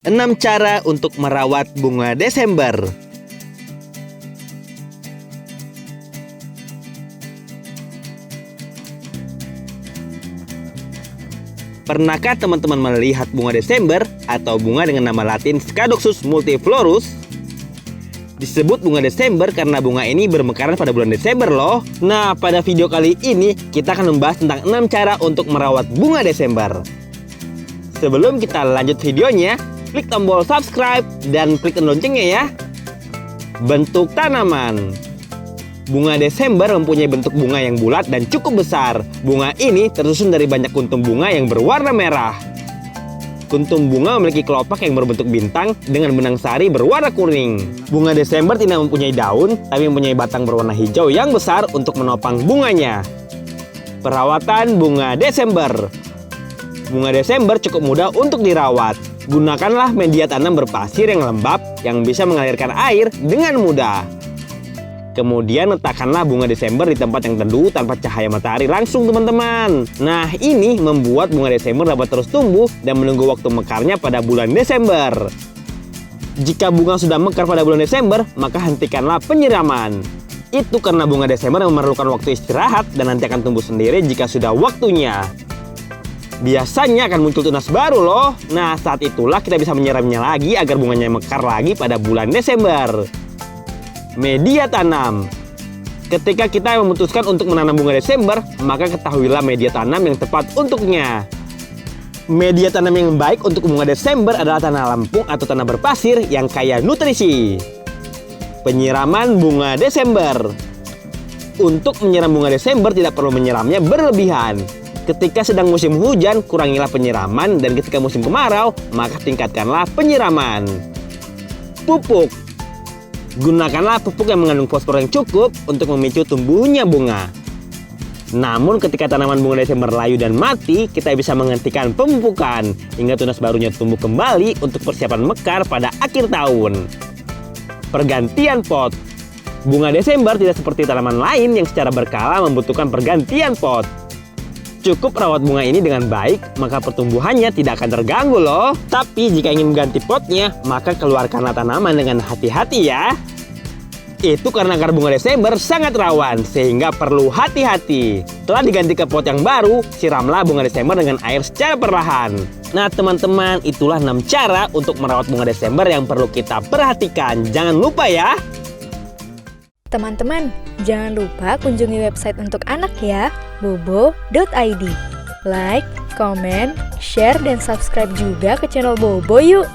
6 cara untuk merawat bunga Desember. Pernahkah teman-teman melihat bunga Desember atau bunga dengan nama latin Scadoxus multiflorus? Disebut bunga Desember karena bunga ini bermekaran pada bulan Desember loh. Nah, pada video kali ini kita akan membahas tentang 6 cara untuk merawat bunga Desember. Sebelum kita lanjut videonya, klik tombol subscribe dan klik loncengnya ya. Bentuk tanaman. Bunga Desember mempunyai bentuk bunga yang bulat dan cukup besar. Bunga ini tersusun dari banyak kuntum bunga yang berwarna merah. Kuntum bunga memiliki kelopak yang berbentuk bintang dengan benang sari berwarna kuning. Bunga Desember tidak mempunyai daun, tapi mempunyai batang berwarna hijau yang besar untuk menopang bunganya. Perawatan bunga Desember. Bunga Desember cukup mudah untuk dirawat. Gunakanlah media tanam berpasir yang lembab yang bisa mengalirkan air dengan mudah. Kemudian letakkanlah bunga Desember di tempat yang teduh tanpa cahaya matahari langsung teman-teman. Nah, ini membuat bunga Desember dapat terus tumbuh dan menunggu waktu mekarnya pada bulan Desember. Jika bunga sudah mekar pada bulan Desember, maka hentikanlah penyiraman. Itu karena bunga Desember memerlukan waktu istirahat dan nanti akan tumbuh sendiri jika sudah waktunya. Biasanya akan muncul tunas baru loh. Nah, saat itulah kita bisa menyiramnya lagi agar bunganya mekar lagi pada bulan Desember. Media tanam. Ketika kita memutuskan untuk menanam bunga Desember, maka ketahuilah media tanam yang tepat untuknya. Media tanam yang baik untuk bunga Desember adalah tanah lampung atau tanah berpasir yang kaya nutrisi. Penyiraman bunga Desember. Untuk menyiram bunga Desember tidak perlu menyiramnya berlebihan. Ketika sedang musim hujan, kurangilah penyiraman, dan ketika musim kemarau, maka tingkatkanlah penyiraman. Pupuk. Gunakanlah pupuk yang mengandung fosfor yang cukup untuk memicu tumbuhnya bunga. Namun ketika tanaman bunga Desember layu dan mati, kita bisa menghentikan pemupukan hingga tunas barunya tumbuh kembali untuk persiapan mekar pada akhir tahun. Pergantian pot. Bunga Desember tidak seperti tanaman lain yang secara berkala membutuhkan pergantian pot. Cukup rawat bunga ini dengan baik, maka pertumbuhannya tidak akan terganggu loh. Tapi jika ingin mengganti potnya, maka keluarkanlah tanaman dengan hati-hati ya. Itu karena akar bunga Desember sangat rawan, sehingga perlu hati-hati. Setelah diganti ke pot yang baru, siramlah bunga Desember dengan air secara perlahan. Nah teman-teman, itulah 6 cara untuk merawat bunga Desember yang perlu kita perhatikan. Jangan lupa ya. Teman-teman, jangan lupa kunjungi website untuk anak ya, bobo.id. Like, comment, share, dan subscribe juga ke channel Bobo yuk!